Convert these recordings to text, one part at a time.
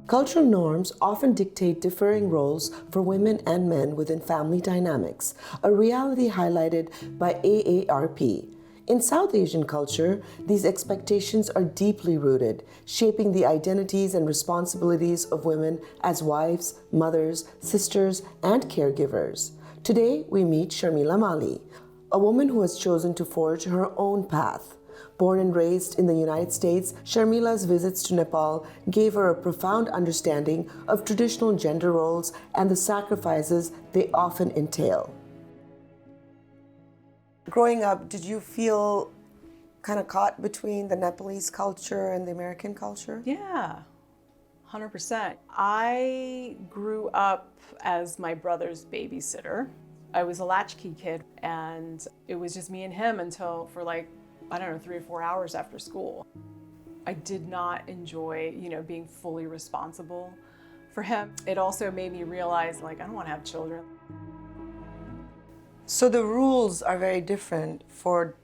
Cultural norms often dictate differing roles for women and men within family dynamics, a reality highlighted by AARP. In South Asian culture, these expectations are deeply rooted, shaping the identities and responsibilities of women as wives, mothers, sisters, and caregivers. Today, we meet Sharmila Mali, a woman who has chosen to forge her own path. Born and raised in the United States, Sharmila's visits to Nepal gave her a profound understanding of traditional gender roles and the sacrifices they often entail. Growing up, did you feel kind of caught between the Nepalese culture and the American culture? Yeah, 100%. I grew up as my brother's babysitter. I was a latchkey kid, and it was just me and him until for 3 or 4 hours after school. I did not enjoy, being fully responsible for him. It also made me realize, I don't want to have children. So the rules are very different for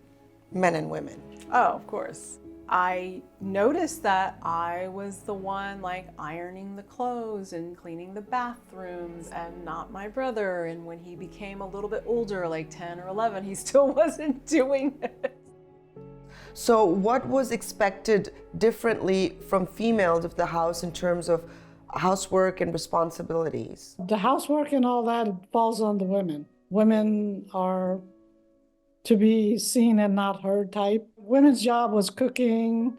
men and women. Oh, of course. I noticed that I was the one ironing the clothes and cleaning the bathrooms, and not my brother. And when he became a little bit older, 10 or 11, he still wasn't doing it. So what was expected differently from females of the house in terms of housework and responsibilities? The housework and all that falls on the women. Women are to be seen and not heard type. Women's job was cooking,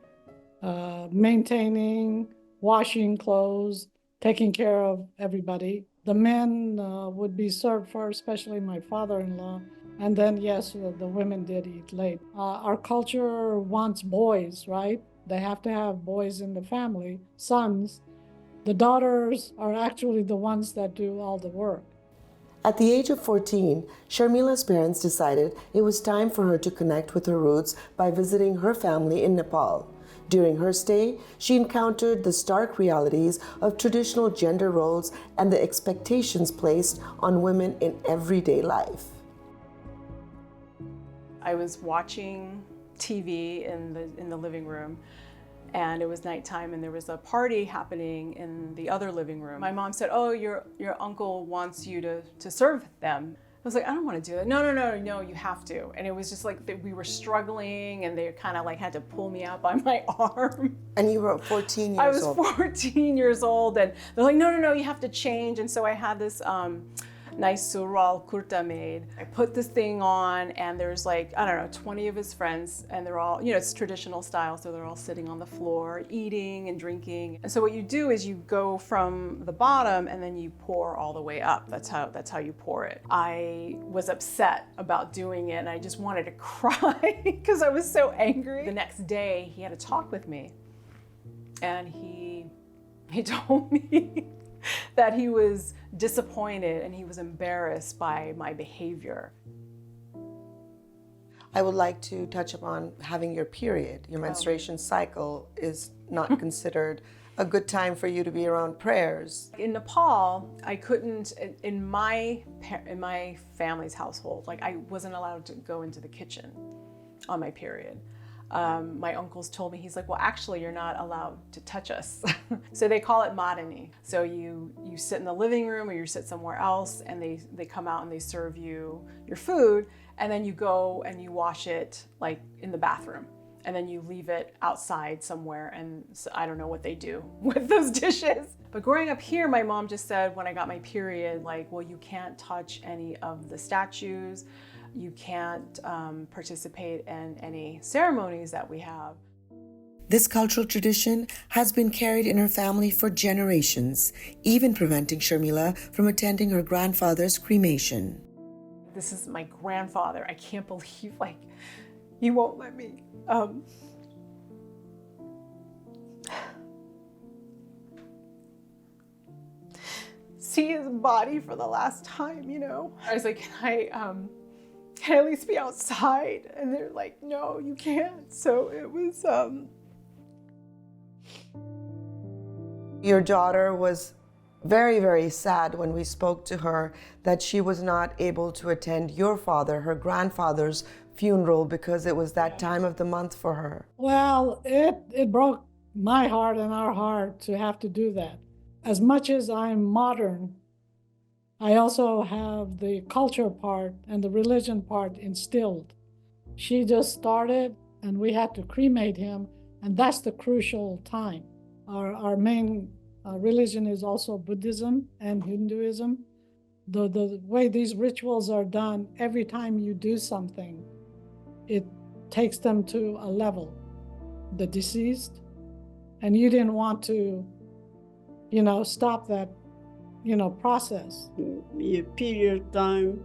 maintaining, washing clothes, taking care of everybody. The men would be served first, especially my father-in-law. And then, yes, the women did eat late. Our culture wants boys, right? They have to have boys in the family, sons. The daughters are actually the ones that do all the work. At the age of 14, Sharmila's parents decided it was time for her to connect with her roots by visiting her family in Nepal. During her stay, she encountered the stark realities of traditional gender roles and the expectations placed on women in everyday life. I was watching TV in the living room, and it was nighttime, and there was a party happening in the other living room. My mom said, "Oh, your uncle wants you to serve them." I was like, "I don't want to do it." No, you have to. And it was just we were struggling, and they kind of had to pull me out by my arm. And you were 14 years old. I was 14 years old, and they're like, no, you have to change. And so I had this nice sural kurta made. I put this thing on, and there's 20 of his friends, and they're all, it's traditional style, so they're all sitting on the floor eating and drinking. And so what you do is you go from the bottom and then you pour all the way up. That's how you pour it. I was upset about doing it, and I just wanted to cry because I was so angry. The next day he had a talk with me, and he told me that he was disappointed and he was embarrassed by my behavior. I would like to touch upon having your period. Your menstruation cycle is not considered a good time for you to be around prayers. In Nepal, I couldn't, in my family's household, I wasn't allowed to go into the kitchen on my period. My uncles told me, he's like, "Well, actually, you're not allowed to touch us." So they call it madani. So you sit in the living room or you sit somewhere else, and they come out and they serve you your food, and then you go and you wash it in the bathroom, and then you leave it outside somewhere, and so I don't know what they do with those dishes. But growing up here, my mom just said when I got my period, well, you can't touch any of the statues. You can't participate in any ceremonies that we have. This cultural tradition has been carried in her family for generations, even preventing Sharmila from attending her grandfather's cremation. This is my grandfather. I can't believe, he won't let me. See his body for the last time, I was like, can I at least be outside? And they're like, "No, you can't." So it was, Your daughter was very, very sad when we spoke to her that she was not able to attend your father, her grandfather's funeral, because it was that time of the month for her. Well, it broke my heart and our heart to have to do that. As much as I'm modern, I also have the culture part and the religion part instilled. She just started and we had to cremate him, and that's the crucial time. Our main religion is also Buddhism and Hinduism. The way these rituals are done, every time you do something, it takes them to a level, the deceased, and you didn't want to, stop that, process. A period time,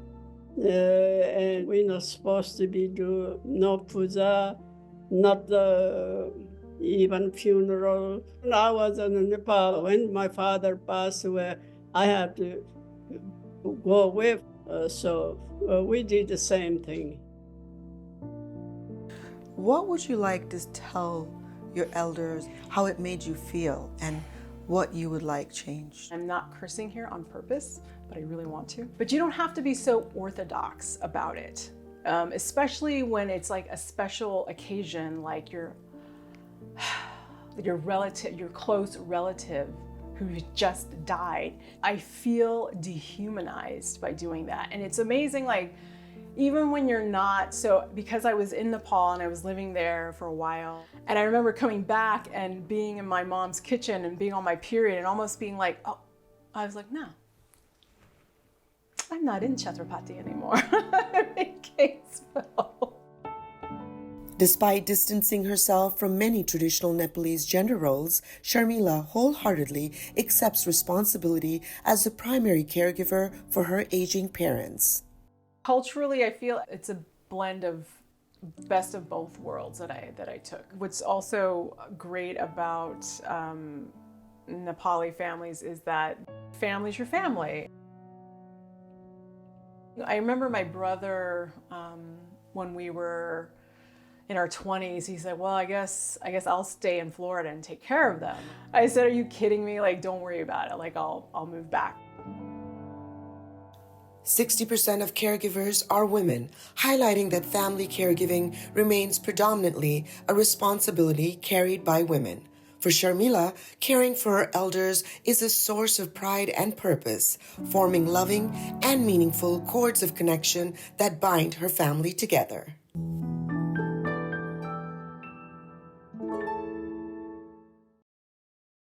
and we're not supposed to be do no puja, not even funeral. When I was in Nepal, when my father passed away, I had to go away, so we did the same thing. What would you like to tell your elders how it made you feel and what you would like changed? I'm not cursing here on purpose, but I really want to. But you don't have to be so orthodox about it, especially when it's like a special occasion, like your relative, your close relative who just died. I feel dehumanized by doing that. And it's amazing, like, even when you're not, so because I was in Nepal and I was living there for a while, and I remember coming back and being in my mom's kitchen and being on my period and almost being like, oh, I was like, no, I'm not in Chhatrapati anymore. In Kaysville. Despite distancing herself from many traditional Nepalese gender roles, Sharmila wholeheartedly accepts responsibility as the primary caregiver for her aging parents. Culturally, I feel it's a blend of best of both worlds that I took. What's also great about Nepali families is that family's your family. I remember my brother, when we were in our 20s, he said, well, I guess I'll stay in Florida and take care of them. I said, are you kidding me? Like, don't worry about it. Like, I'll move back. 60% of caregivers are women, highlighting that family caregiving remains predominantly a responsibility carried by women. For Sharmila, caring for her elders is a source of pride and purpose, forming loving and meaningful cords of connection that bind her family together.